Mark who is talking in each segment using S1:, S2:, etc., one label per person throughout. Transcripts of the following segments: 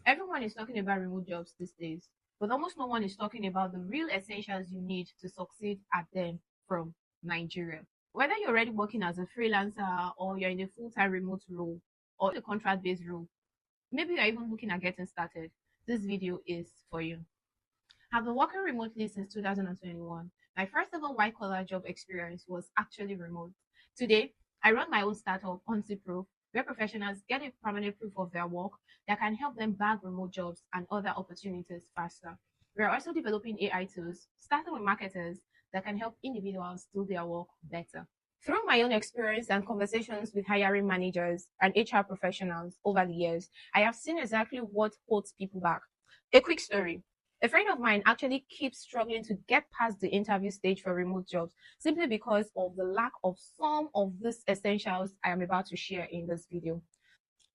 S1: Everyone is talking about remote jobs these days, but almost no one is talking about the real essentials you need to succeed at them from Nigeria. Whether you're already working as a freelancer or you're in a full-time remote role or a contract-based role, maybe you're even looking at getting started, this video is for you. I've been working remotely since 2021. My first ever white collar job experience was actually remote. Today, I run my own startup, Proof, where professionals get a permanent proof of their work that can help them bag remote jobs and other opportunities faster. We are also developing AI tools, starting with marketers that can help individuals do their work better. Through my own experience and conversations with hiring managers and HR professionals over the years, I have seen exactly what holds people back. A quick story. A friend of mine actually keeps struggling to get past the interview stage for remote jobs simply because of the lack of some of these essentials I am about to share in this video.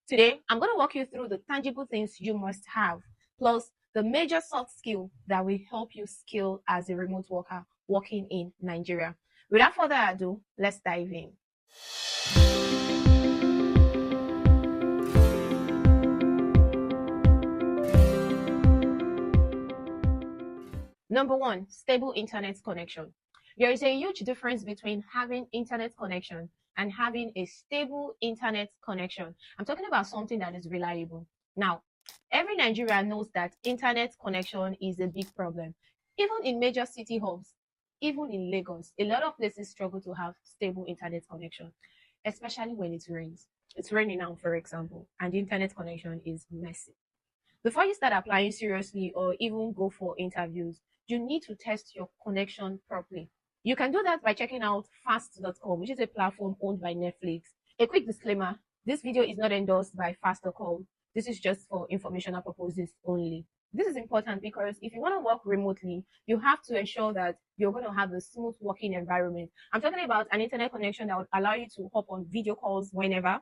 S1: Today, I'm going to walk you through the tangible things you must have, plus the major soft skill that will help you scale as a remote worker working in Nigeria. Without further ado, let's dive in. Number one, stable internet connection. There is a huge difference between having internet connection and having a stable internet connection. I'm talking about something that is reliable. Now, every Nigerian knows that internet connection is a big problem. Even in major city hubs, even in Lagos, a lot of places struggle to have stable internet connection, especially when it rains. It's raining now, for example, and the internet connection is messy. Before you start applying seriously or even go for interviews, you need to test your connection properly. You can do that by checking out fast.com, which is a platform owned by Netflix. A quick disclaimer, this video is not endorsed by fast.com. This is just for informational purposes only. This is important because if you want to work remotely, you have to ensure that you're going to have a smooth working environment. I'm talking about an internet connection that would allow you to hop on video calls whenever,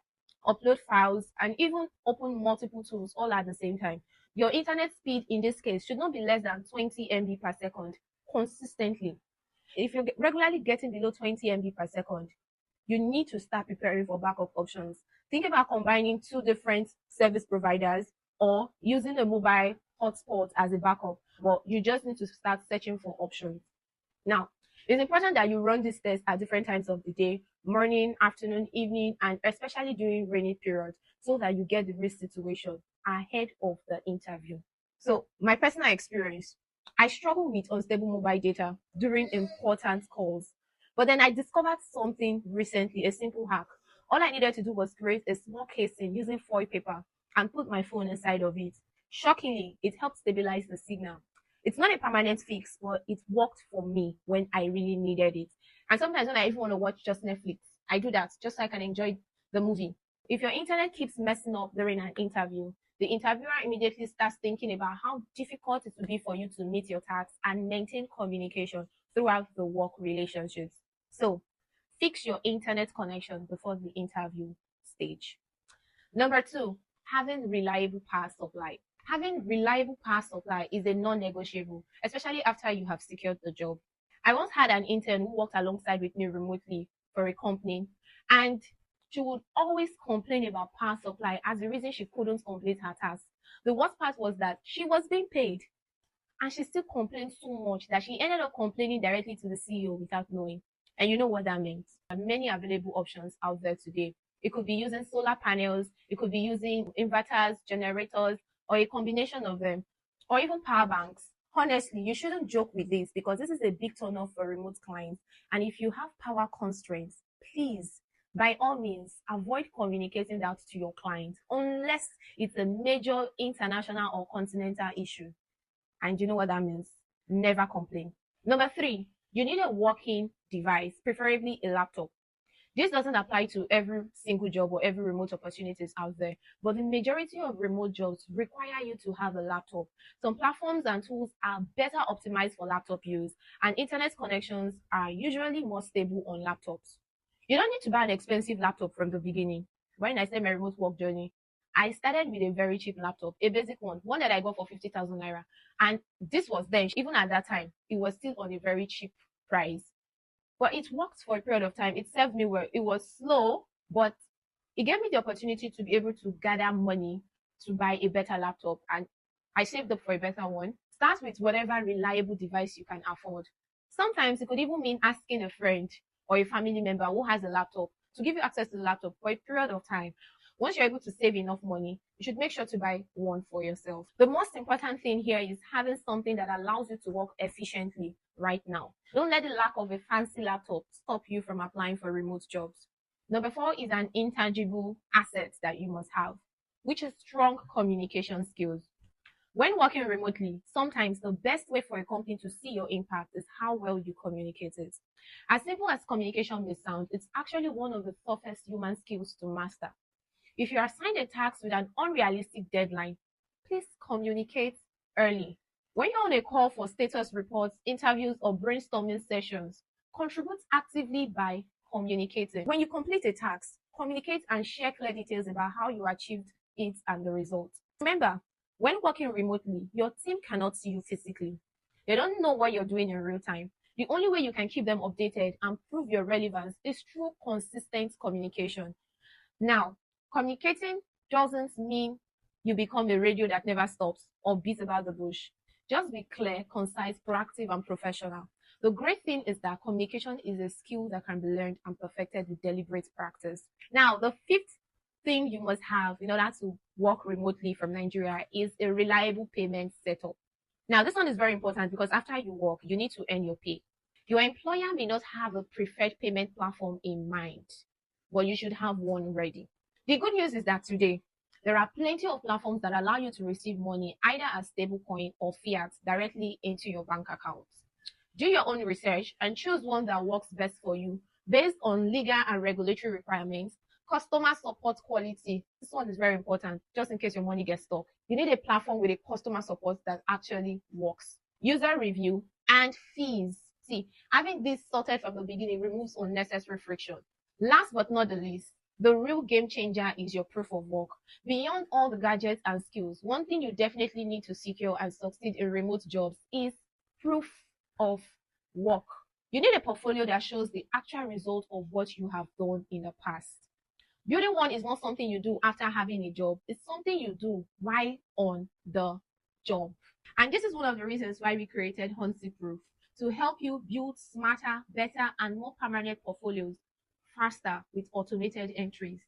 S1: upload files, and even open multiple tools all at the same time. Your internet speed in this case should not be less than 20 MB per second consistently. If you're regularly getting below 20 MB per second, you need to start preparing for backup options. Think about combining two different service providers or using a mobile hotspot as a backup, but you just need to start searching for options. Now, it's important that you run this test at different times of the day, morning, afternoon, evening, and especially during rainy periods, so that you get the risk situation ahead of the interview. So, my personal experience, I struggle with unstable mobile data during important calls. But then I discovered something recently, a simple hack. All I needed to do was create a small casing using foil paper and put my phone inside of it. Shockingly, it helped stabilize the signal. It's not a permanent fix, but it worked for me when I really needed it. And sometimes when I even want to watch just Netflix, I do that just so I can enjoy the movie. If your internet keeps messing up during an interview, the interviewer immediately starts thinking about how difficult it will be for you to meet your tasks and maintain communication throughout the work relationships. So, fix your internet connection before the interview stage. Number two, having reliable power supply. Having reliable power supply is a non-negotiable, especially after you have secured the job. I once had an intern who worked alongside with me remotely for a company, and she would always complain about power supply as the reason she couldn't complete her task. The worst part was that she was being paid, and she still complained so much that she ended up complaining directly to the CEO without knowing. And you know what that meant? There are many available options out there today. It could be using solar panels, it could be using inverters, generators, or a combination of them, or even power banks. Honestly, you shouldn't joke with this because this is a big turn off for remote clients. And if you have power constraints, please, by all means, avoid communicating that to your client unless it's a major international or continental issue. And you know what that means? Never complain. Number three, you need a working device, preferably a laptop. This doesn't apply to every single job or every remote opportunities out there, but the majority of remote jobs require you to have a laptop. Some platforms and tools are better optimized for laptop use, and internet connections are usually more stable on laptops. You don't need to buy an expensive laptop from the beginning. When I started my remote work journey, I started with a very cheap laptop, a basic one that I got for 50,000 naira. And this was then, even at that time, it was still on a very cheap price. But it worked for a period of time. It served me well. It was slow, but it gave me the opportunity to be able to gather money to buy a better laptop and I saved up for a better one, start with whatever reliable device you can afford. Sometimes it could even mean asking a friend or a family member who has a laptop to give you access to the laptop for a period of time. Once you're able to save enough money, you should make sure to buy one for yourself. The most important thing here is having something that allows you to work efficiently right now. Don't let the lack of a fancy laptop stop you from applying for remote jobs. Number four is an intangible asset that you must have, which is strong communication skills. When working remotely, sometimes the best way for a company to see your impact is how well you communicate it. As simple as communication may sound, it's actually one of the toughest human skills to master. If you are assigned a task with an unrealistic deadline, please communicate early. When you're on a call for status reports, interviews, or brainstorming sessions, contribute actively by communicating. When you complete a task, communicate and share clear details about how you achieved it and the results. Remember, when working remotely, your team cannot see you physically. They don't know what you're doing in real time. The only way you can keep them updated and prove your relevance is through consistent communication. Now, communicating doesn't mean you become a radio that never stops or beats about the bush. Just be clear, concise, proactive, and professional. The great thing is that communication is a skill that can be learned and perfected with deliberate practice. Now, the fifth thing you must have in order to work remotely from Nigeria is a reliable payment setup. Now, this one is very important because after you work, you need to earn your pay. Your employer may not have a preferred payment platform in mind, but you should have one ready. The good news is that today, there are plenty of platforms that allow you to receive money either as stablecoin or fiat directly into your bank account. Do your own research and choose one that works best for you based on legal and regulatory requirements, customer support quality. This one is very important, just in case your money gets stuck. You need a platform with a customer support that actually works. User review and fees. See, having this sorted from the beginning removes unnecessary friction. Last but not the least, the real game changer is your proof of work. Beyond all the gadgets and skills, one thing you definitely need to secure and succeed in remote jobs is proof of work. You need a portfolio that shows the actual result of what you have done in the past. Building one is not something you do after having a job. It's something you do while on the job. And this is one of the reasons why we created Hunty Proof, to help you build smarter, better, and more permanent portfolios faster with automated entries.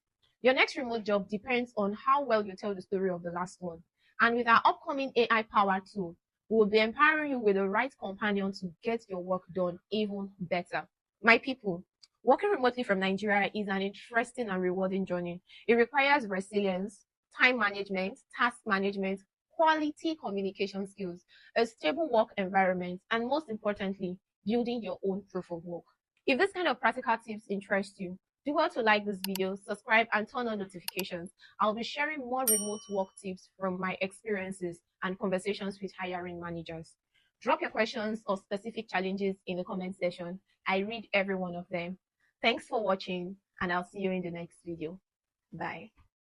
S1: Your next remote job depends on how well you tell the story of the last one. And with our upcoming AI powered tool, we will be empowering you with the right companion to get your work done even better. My people, working remotely from Nigeria is an interesting and rewarding journey. It requires resilience, time management, task management, quality communication skills, a stable work environment, and most importantly, building your own proof of work. If this kind of practical tips interest you, do well to like this video, subscribe, and turn on notifications. I'll be sharing more remote work tips from my experiences and conversations with hiring managers. Drop your questions or specific challenges in the comment section. I read every one of them. Thanks for watching, and I'll see you in the next video. Bye.